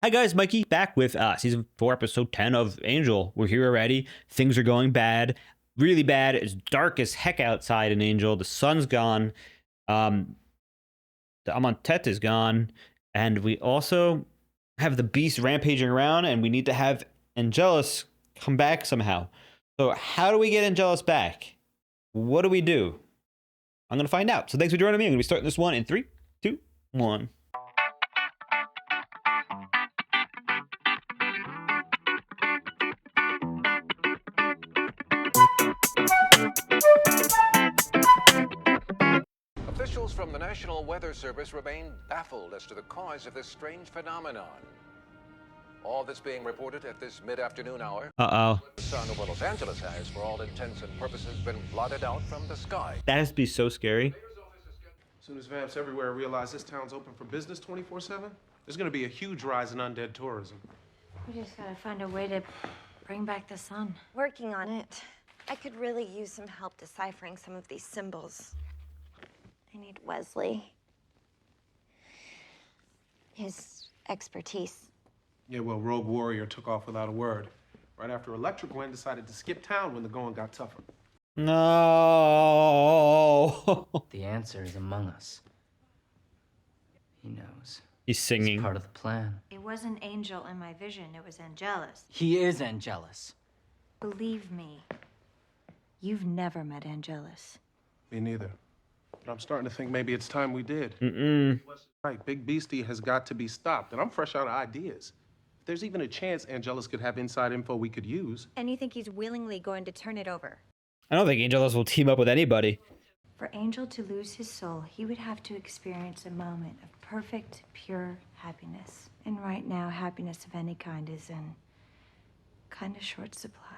Hi guys, Mikey back with season 4, episode 10 of Angel. We're here already. Things are going bad, really bad. It's dark as heck outside in Angel. The sun's gone. The Amontet is gone, and we also have the beast rampaging around, and we need to have Angelus come back somehow. So how do we get Angelus back? What do we do? I'm gonna find out. So thanks for joining me. I'm gonna be starting this one in 3, 2, 1. Officials from the National Weather Service remain baffled as to the cause of this strange phenomenon. All that's being reported at this mid-afternoon hour. Uh-oh. The sun over Los Angeles has, for all intents and purposes, been blotted out from the sky. That has to be so scary. As soon as vamps everywhere realize this town's open for business 24/7, there's gonna be a huge rise in undead tourism. We just gotta find a way to bring back the sun. Working on it. I could really use some help deciphering some of these symbols. I need Wesley. His expertise. Yeah, well, Rogue Warrior took off without a word. Right after Electric Gwen decided to skip town when the going got tougher. No. The answer is among us. He knows. He's singing. It's part of the plan. It wasn't Angel in my vision, it was Angelus. He is Angelus. Believe me, you've never met Angelus. Me neither. But I'm starting to think maybe it's time we did. Mm-mm. Right, Big Beastie has got to be stopped, and I'm fresh out of ideas. If there's even a chance Angelus could have inside info we could use. And you think he's willingly going to turn it over? I don't think Angelus will team up with anybody. For Angel to lose his soul, he would have to experience a moment of perfect, pure happiness. And right now, happiness of any kind is in kind of short supply.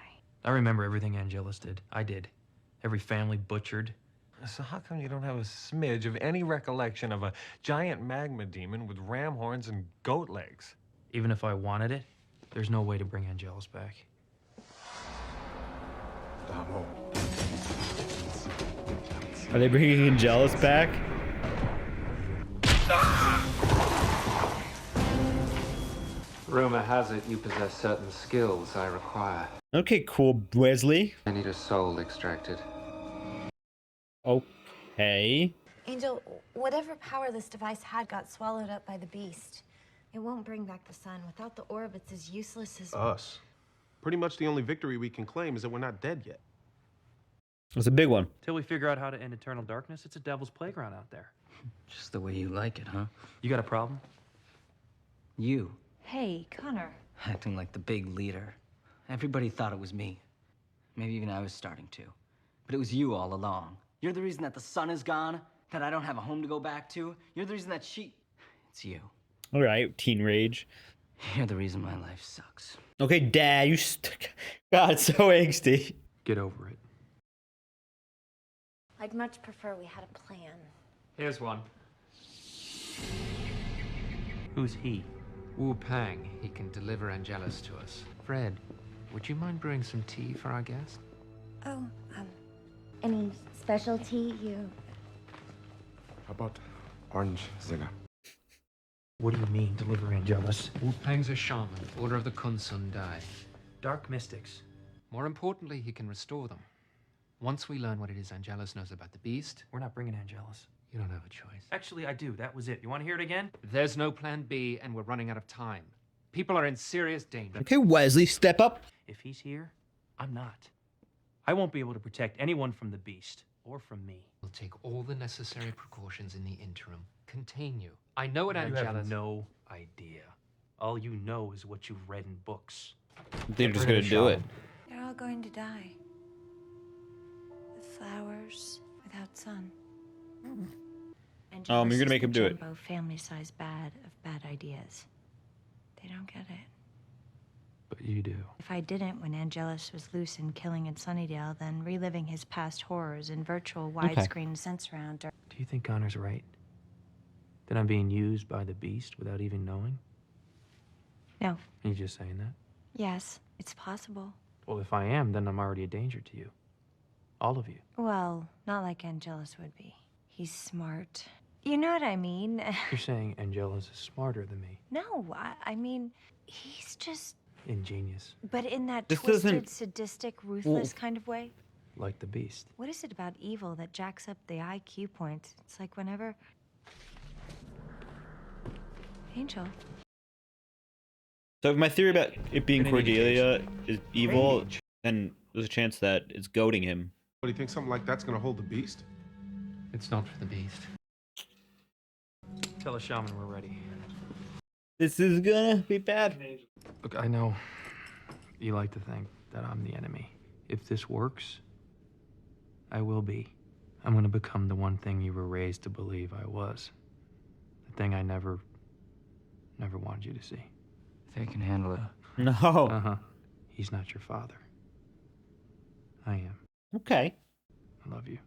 I remember everything Angelus did. I did. Every family butchered. So how come you don't have a smidge of any recollection of a giant magma demon with ram horns and goat legs? Even if I wanted it, there's no way to bring Angelus back. Are they bringing Angelus back? Rumor has it you possess certain skills I require. Okay, cool, Wesley. I need a soul extracted. Okay. Angel, whatever power this device had got swallowed up by the beast. It won't bring back the sun. Without the orb, it's as useless as... Us. Pretty much the only victory we can claim is that we're not dead yet. It's a big one. Till we figure out how to end eternal darkness, it's a devil's playground out there. Just the way you like it, huh? You got a problem? You, Hey, Connor. acting like the big leader. Everybody thought it was me. Maybe even I was starting to. But it was you all along. You're the reason that the sun is gone, that I don't have a home to go back to. You're the reason that It's you. All right, teen rage. You're the reason my life sucks. Okay, Dad, you God, it's so angsty. Get over it. I'd much prefer we had a plan. Here's one. Who's he? Wu Pang, he can deliver Angelus to us. Fred, would you mind brewing some tea for our guest? Oh, any specialty you... How about orange zinger? What do you mean, deliver Angelus? Wu Pang's a shaman, order of the Kun Sun Dai. Dark mystics. More importantly, he can restore them. Once we learn what it is Angelus knows about the beast, We're not bringing Angelus. you don't have a choice. Actually, I do. That was it. You want to hear it again? There's no plan B, and we're running out of time. People are in serious danger. Okay, Wesley, step up. If he's here, I'm not. I won't be able to protect anyone from the beast, or from me. We'll take all the necessary precautions in the interim. Contain you. I know what You Angelus... have no idea. All you know is what you've read in books. They're just gonna do it. They're all going to die. The flowers without sun. You're gonna make him do it. Jumbo family-sized bad of bad ideas. They don't get it. But you do. If I didn't when Angelus was loose and killing in Sunnydale, then reliving his past horrors in virtual widescreen sense round. Do you think Connor's right? That I'm being used by the beast without even knowing? No. You just saying that? Yes, it's possible. Well, if I am, then I'm already a danger to you. All of you. Well, not like Angelus would be. He's smart, You know what I mean? You're saying Angelus is smarter than me. No, I mean, he's just. Ingenious. But in that This twisted, doesn't- sadistic, ruthless kind of way? Like the Beast. What is it about evil that jacks up the IQ points? It's like whenever. Angel. So if my theory about it being Been an Cordelia is evil, Rage. then there's a chance that it's goading him. What, do you think something like that's gonna hold the beast? It's not for the Beast. Tell the shaman we're ready. This is gonna be bad. Look, I know you like to think that I'm the enemy. If this works, I will be. I'm gonna become the one thing you were raised to believe I was. The thing I never wanted you to see. They can handle it. No. Uh-huh. He's not your father. I am. Okay. I love you.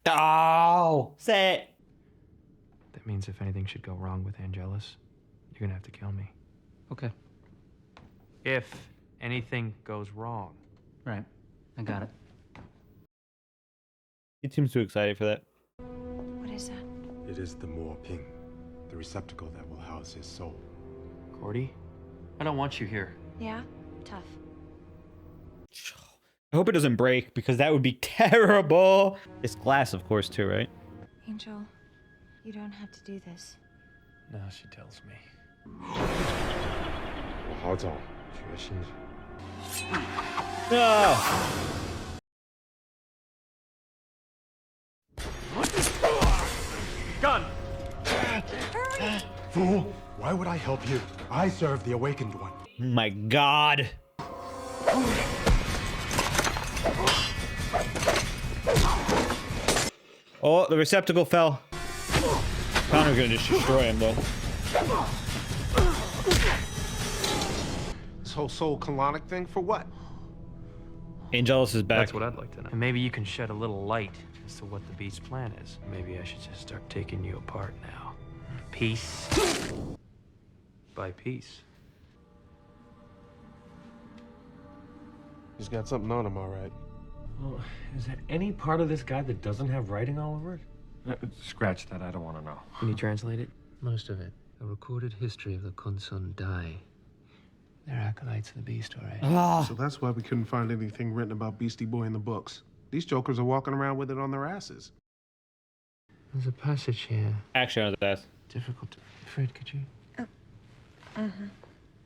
Oh, say it. That means if anything should go wrong with Angelus, you're gonna have to kill me. Okay. If anything goes wrong. Right. I got it. He seems too excited for that. What is that? It is the Mo Ping, the receptacle that will house his soul. Cordy, I don't want you here. Yeah? Tough. I hope it doesn't break because that would be terrible. It's glass, of course, too, right? Angel, you don't have to do this. No, she tells me. 我好早决心。 No. Gun! Fool! Why would I help you? I serve the awakened one. My God. Oh, the receptacle fell. Connor's gonna just destroy him, though. This whole soul colonic thing for what? Angelus is back. That's what I'd like to know. And maybe you can shed a little light as to what the Beast's plan is. Maybe I should just start taking you apart now. Piece by piece. He's got something on him, all right. Well, is there any part of this guy that doesn't have writing all over it? Scratch that. I don't want to know. Can you translate it? Most of it. A recorded history of the Kunsun Dai. They're acolytes of the Beast, all right? Ah. So that's why we couldn't find anything written about Beastie Boy in the books. These jokers are walking around with it on their asses. There's a passage here. Actually, on the death. Difficult to... Fred, could you? Uh-huh.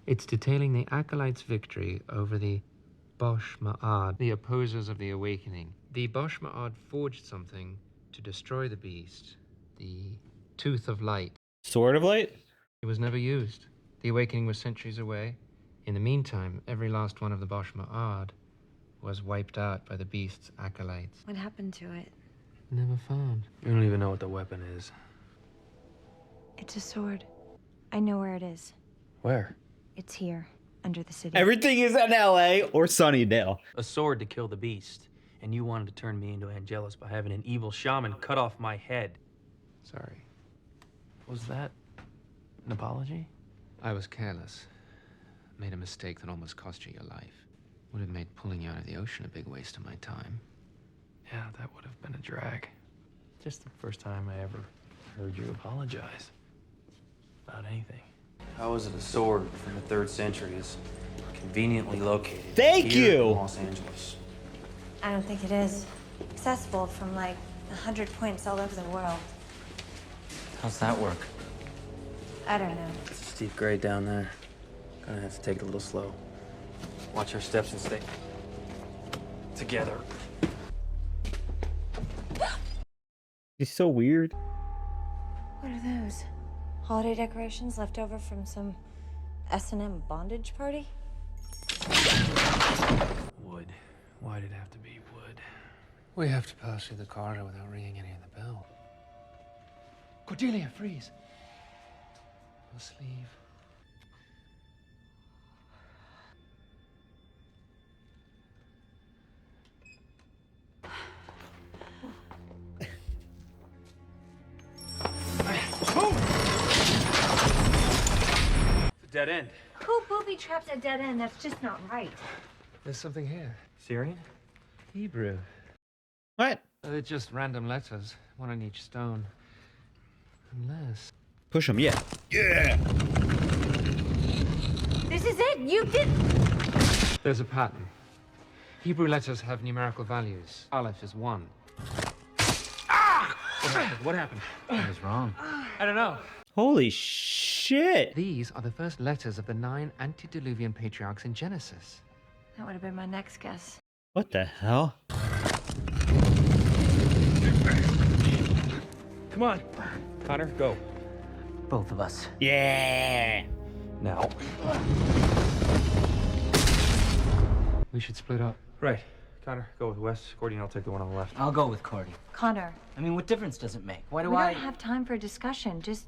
It's detailing the acolytes' victory over the Bosh Ma'ad, the opposers of the awakening. The Bosh Ma'ad forged something to destroy the Beast, the Tooth of Light. Sword of Light? It was never used. The awakening was centuries away. In the meantime, every last one of the Bosh Ma'ad was wiped out by the Beast's acolytes. What happened to it? Never found. You don't even know what the weapon is. It's a sword. I know where it is. Where? It's here, under the city. Everything is in LA or Sunnydale. A sword to kill the Beast. And you wanted to turn me into Angelus by having an evil shaman cut off my head. Sorry. Was that an apology? I was careless. Made a mistake that almost cost you your life. Would have made pulling you out of the ocean a big waste of my time. Yeah, that would have been a drag. Just the first time I ever heard you apologize. About anything. How is it a sword from the 3rd century is conveniently located Thank here you. in Los Angeles? I don't think it is. Accessible from like 100 points all over the world. How's that work? I don't know. It's a steep grade down there. Gonna have to take it a little slow. Watch our steps and stay together. He's so weird. What are those? Holiday decorations left over from some S&M bondage party? Wood. Why did it have to be wood? We have to pass through the corridor without ringing any of the bell. Cordelia, freeze. We'll sleeve. It's a dead end. Who booby traps a dead end? That's just not right. There's something here. Syrian? Hebrew. What? They're just random letters. One on each stone. Unless... Push him, yeah. Yeah! This is it! You did... There's a pattern. Hebrew letters have numerical values. Aleph is 1. Ah! What happened? I was wrong. I don't know. Holy shit! These are the first letters of the 9 antediluvian patriarchs in Genesis. That would have been my next guess. What the hell? Come on. Connor, go. Both of us. Yeah! Now. We should split up. Right. Connor, go with Wes. Gordy and I'll take the one on the left. I'll go with Cordy. Connor, I mean, what difference does it make? Why do we I... don't have time for a discussion. Just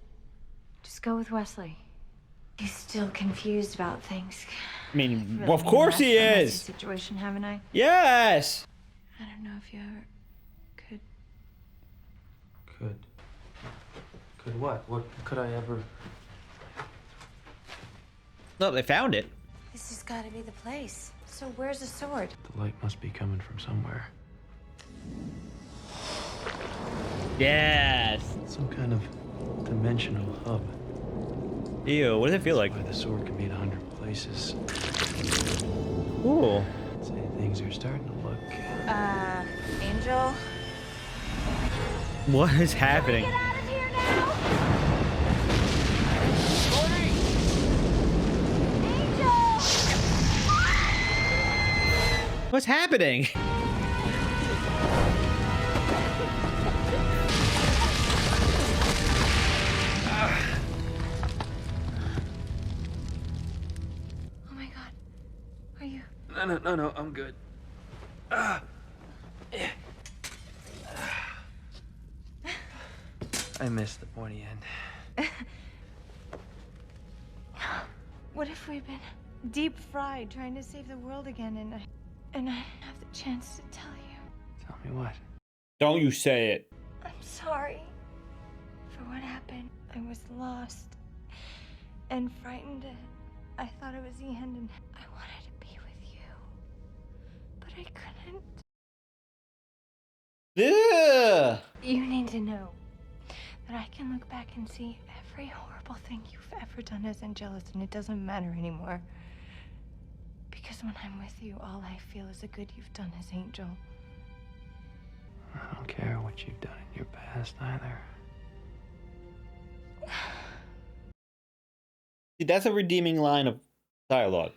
go with Wesley. He's still confused about things. I mean, Really of course he messy is! Situation, haven't I? Yes! I don't know if you ever could. Could what? What could I ever... No, they found it. This has got to be the place. So where's the sword? The light must be coming from somewhere. Yes! Some kind of dimensional hub. Ew, what does it feel like? Why the sword can be in 100 places. Cool. Say things are starting to look... Angel? What is happening? Get out of here now! Angel! What's happening? Oh my god. Are you... No, I'm good. I missed the pointy end. What if we've been deep fried trying to save the world again and I have the chance to tell you? Tell me what? Don't you say it. I'm sorry for what happened. I was lost and frightened. I thought it was the end and I wanted to be with you. But I couldn't. Yeah. You need to know that I can look back and see every horrible thing you've ever done as Angelus, and it doesn't matter anymore. Because when I'm with you, all I feel is the good you've done as Angel. I don't care what you've done in your past either. See, that's a redeeming line of dialogue,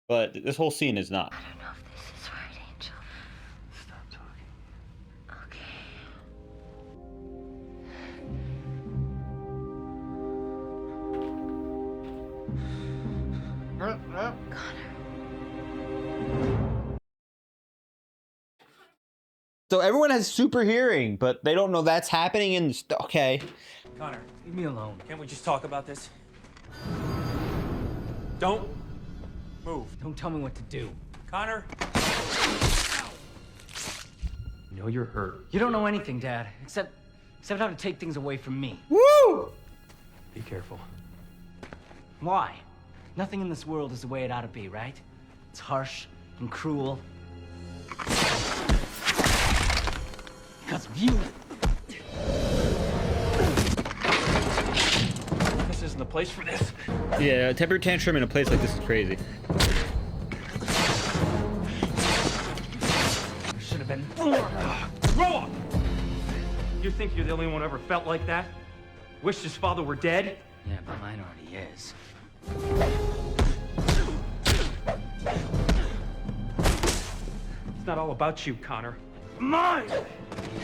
but this whole scene is not. I don't know if this is right, Angel. Stop talking. Okay. So everyone has super hearing, but they don't know that's happening in... Okay. Connor, leave me alone. Can't we just talk about this? Don't move. Don't tell me what to do. Connor! You know you're hurt. You don't know anything, Dad, except how to take things away from me. Woo! Be careful. Why? Nothing in this world is the way it ought to be, right? It's harsh and cruel. Because of you. This isn't the place for this. Yeah, a temper tantrum in a place like this is crazy. There should have been. Grow up! You think you're the only one who ever felt like that? Wished his father were dead? Yeah, but mine already is. It's not all about you, Connor. Mine!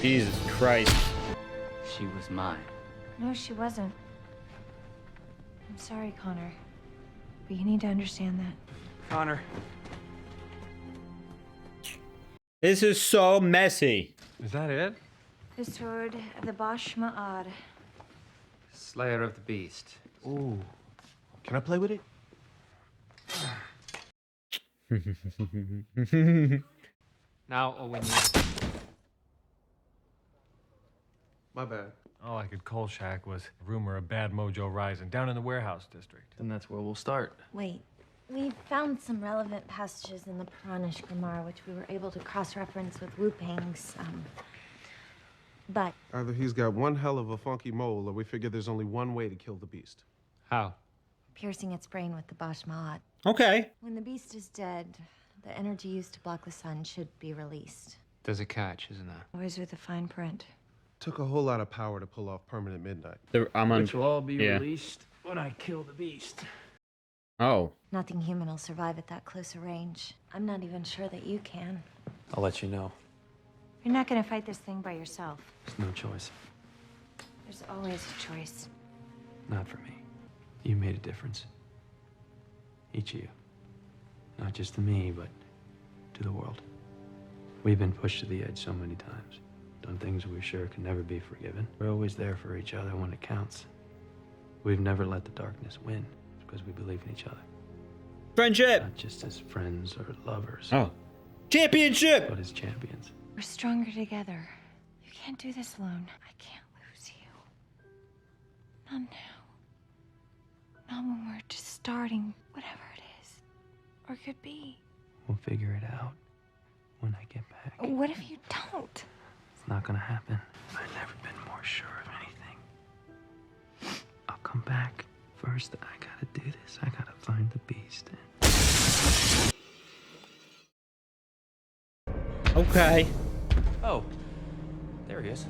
Jesus Christ. She was mine. No, she wasn't. I'm sorry, Connor. But you need to understand that. Connor. This is so messy. Is that it? The sword of the Bosh Ma'ad. Slayer of the Beast. Ooh. Can I play with it? Now all we need... My bad. All I could Kolchak was a rumor of bad mojo rising down in the warehouse district. Then that's where we'll start. Wait, we found some relevant passages in the Puranish Grammar, which we were able to cross-reference with Wu Peng's But Either he's got one hell of a funky mole, or we figure there's only one way to kill the beast. How? piercing its brain with the Bosch Ma'at. Okay. When the beast is dead, the energy used to block the sun should be released. There's a catch, isn't there? Always with the fine print. Took a whole lot of power to pull off permanent midnight. Which will all be released when I kill the beast. Oh. Nothing human will survive at that close a range. I'm not even sure that you can. I'll let you know. You're not gonna fight this thing by yourself. There's no choice. There's always a choice. Not for me. You made a difference. Each of you. Not just to me, but to the world. We've been pushed to the edge so many times. Done things we're sure can never be forgiven. We're always there for each other when it counts. We've never let the darkness win because we believe in each other. Friendship! Not just as friends or lovers. Oh. Championship! But as champions. We're stronger together. You can't do this alone. I can't lose you. Not now. Not when we're just starting, whatever it is. Or could be. We'll figure it out when I get back. What if you don't? It's not gonna happen. I've never been more sure of anything. I'll come back. First, I gotta do this. I gotta find the beast. Okay. Oh, there he is.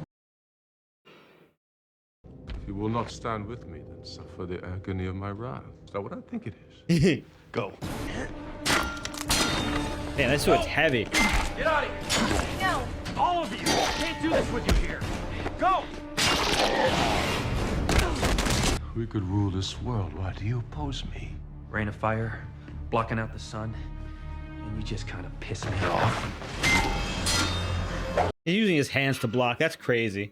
If you will not stand with me, then suffer the agony of my wrath. Is that what I think it is? Go. Man, that sword's heavy. Get out of here! No! All of you! I can't do this with you here! Go! We could rule this world. Why do you oppose me? Rain of fire, blocking out the sun, and you just kind of piss me off. He's using his hands to block. That's crazy.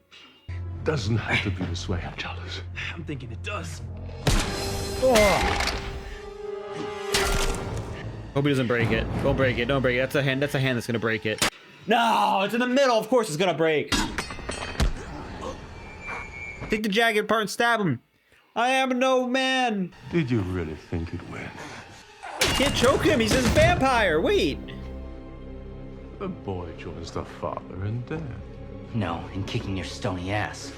Doesn't have to be this way. I'm jealous. I'm thinking it does. Oh. Hope he doesn't break it. Don't break it. Don't break it. That's a hand. That's a hand that's gonna break it. No, it's in the middle. Of course, it's gonna break. Take the jacket apart and stab him. I am no man. Did you really think you'd win? Can't choke him. He's a vampire. Wait. The boy joins the father in death. No, in kicking your stony ass.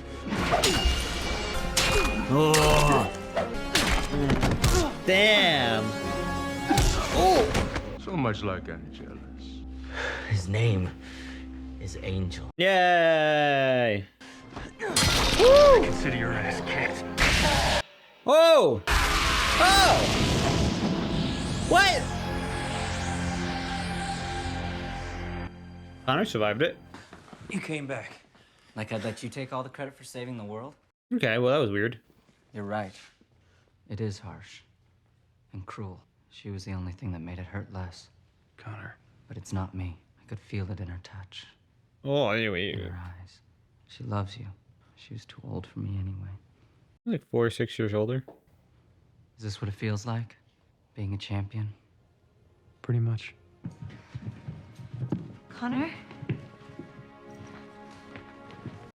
Oh. Damn. Oh. So much like Angelus. His name is Angel. Yay. I consider your ass kicked. Oh. Oh. What? Connor survived it. You came back. Like I'd let you take all the credit for saving the world? Okay, well, that was weird. You're right. It is harsh. And cruel. She was the only thing that made it hurt less. Connor. But it's not me. I could feel it in her touch. Oh, anyway. In her eyes. She loves you. She was too old for me anyway. Like 4 or 6 years older. Is this what it feels like? Being a champion? Pretty much. Connor?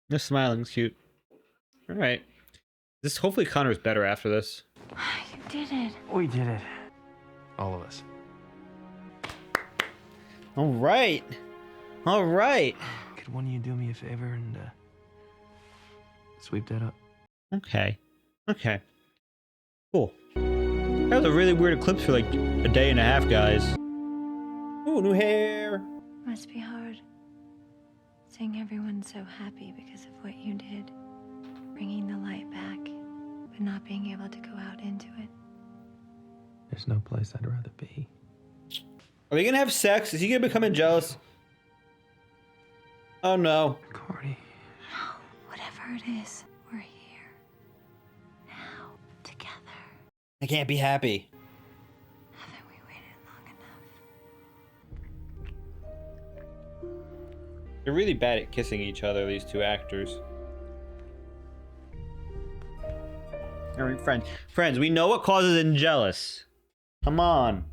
Just smiling's cute. All right. This hopefully Connor's better after this. You did it. We did it. All of us. All right. All right. Could one of you do me a favor and sweep that up? Okay. Okay. Cool. That was a really weird eclipse for like a day and a half, guys. Ooh, new hair. Must be hard. Seeing everyone so happy because of what you did. Bringing the light back, but not being able to go out into it. There's no place I'd rather be. Are they gonna have sex? Is he gonna become jealous? Oh no. Cordy. No, whatever it is, we're here. Now, together. I can't be happy. Haven't we waited long enough? They're really bad at kissing each other, these two actors. All right, friends, we know what causes him jealous. Come on.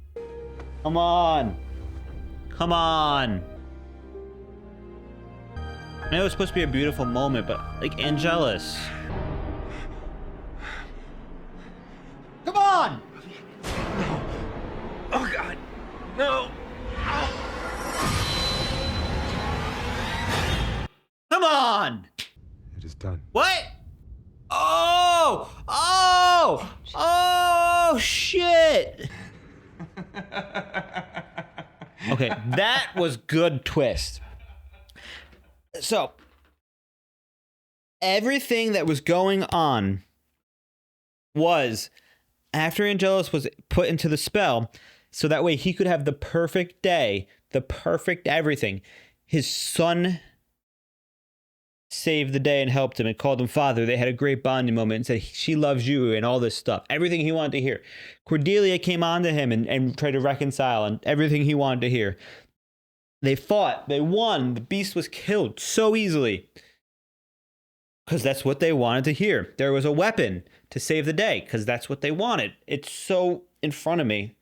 Come on. Come on. I know it's supposed to be a beautiful moment, but like Angelus. Come on! No. Oh, God. No. Come on! done. What? Oh, shit. Okay, that was good twist. So, everything that was going on was after Angelus was put into the spell, so that way he could have the perfect day, the perfect everything. His son saved the day and helped him and called him father. They had a great bonding moment and said, she loves you and all this stuff. Everything he wanted to hear. Cordelia came on to him and tried to reconcile and everything he wanted to hear. They fought. They won. The beast was killed so easily. Because that's what they wanted to hear. There was a weapon to save the day because that's what they wanted. It's so in front of me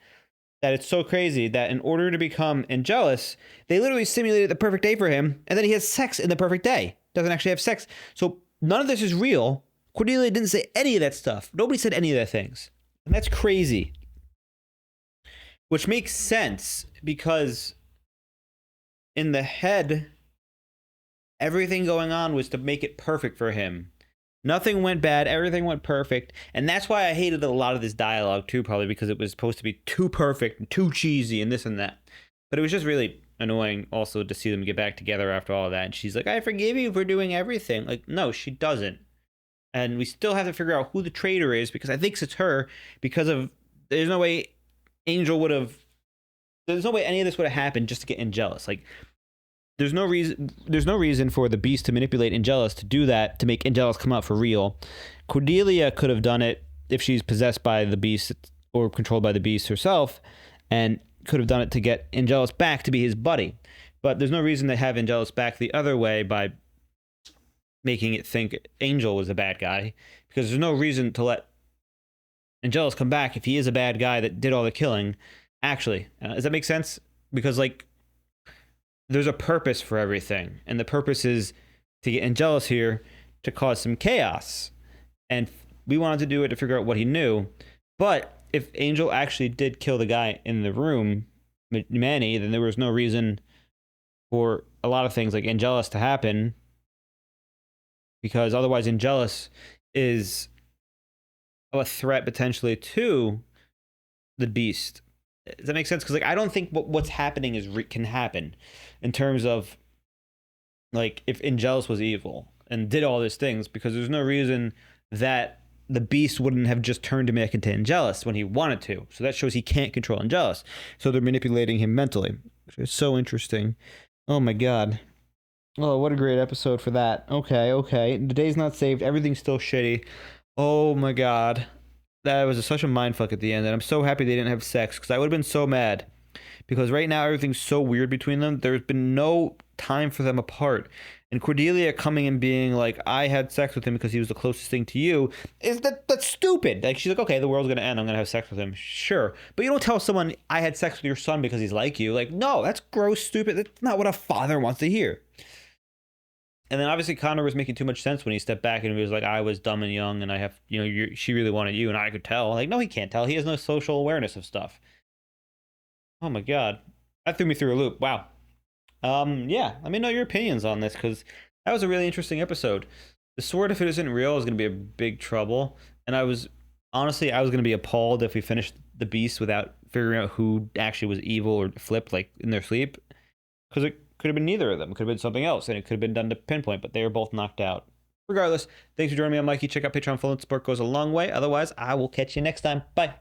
that it's so crazy that in order to become Angelus, they literally simulated the perfect day for him, and then he has sex in the perfect day. Doesn't actually have sex. So none of this is real. Cordelia didn't say any of that stuff. Nobody said any of that things. And that's crazy. Which makes sense because in the head, everything going on was to make it perfect for him. Nothing went bad. Everything went perfect. And that's why I hated a lot of this dialogue too, probably because it was supposed to be too perfect and too cheesy and this and that. But it was just really annoying also to see them get back together after all of that. And she's like, I forgive you for doing everything. Like, no, she doesn't. And we still have to figure out who the traitor is because I think it's her because of, there's no way Angel would have, there's no way any of this would have happened just to get Angelus. Like, there's no reason for the beast to manipulate Angelus to do that, to make Angelus come out for real. Cordelia could have done it if she's possessed by the beast or controlled by the beast herself, and could have done it to get Angelus back to be his buddy. But there's no reason to have Angelus back the other way by making it think Angel was a bad guy, because there's no reason to let Angelus come back if he is a bad guy that did all the killing. Actually, does that make sense? Because, like, there's a purpose for everything, and the purpose is to get Angelus here to cause some chaos. And we wanted to do it to figure out what he knew. But if Angel actually did kill the guy in the room, Manny, then there was no reason for a lot of things like Angelus to happen, because otherwise Angelus is a threat potentially to the beast. Does that make sense? Because, like, I don't think what's happening is can happen in terms of, like, if Angelus was evil and did all these things, because there's no reason that the beast wouldn't have just turned him back into Angelus when he wanted to. So that shows he can't control Angelus. So they're manipulating him mentally, which is so interesting. Oh my God. Oh, what a great episode for that. Okay. The day's not saved. Everything's still shitty. Oh my God. That was such a mindfuck at the end, and I'm so happy they didn't have sex, because I would have been so mad. Because right now everything's so weird between them. There's been no time for them apart. And Cordelia coming and being like, I had sex with him because he was the closest thing to you, that's stupid. Like, she's like, okay, the world's gonna end, I'm gonna have sex with him. Sure. But you don't tell someone I had sex with your son because he's like you. Like, no, that's gross, stupid. That's not what a father wants to hear. And then obviously Connor was making too much sense when he stepped back and he was like, I was dumb and young and I have, she really wanted you and I could tell. Like, no, he can't tell. He has no social awareness of stuff. Oh my God. That threw me through a loop. Wow. Yeah, let me know your opinions on this, because that was a really interesting episode. The sword, if it isn't real, is going to be a big trouble. And I was going to be appalled if we finished the beast without figuring out who actually was evil or flipped, like, in their sleep. Because it could have been neither of them. It could have been something else, and it could have been done to pinpoint, but they were both knocked out. Regardless, thanks for joining me. I'm Mikey. Check out Patreon. Full support goes a long way. Otherwise, I will catch you next time. Bye.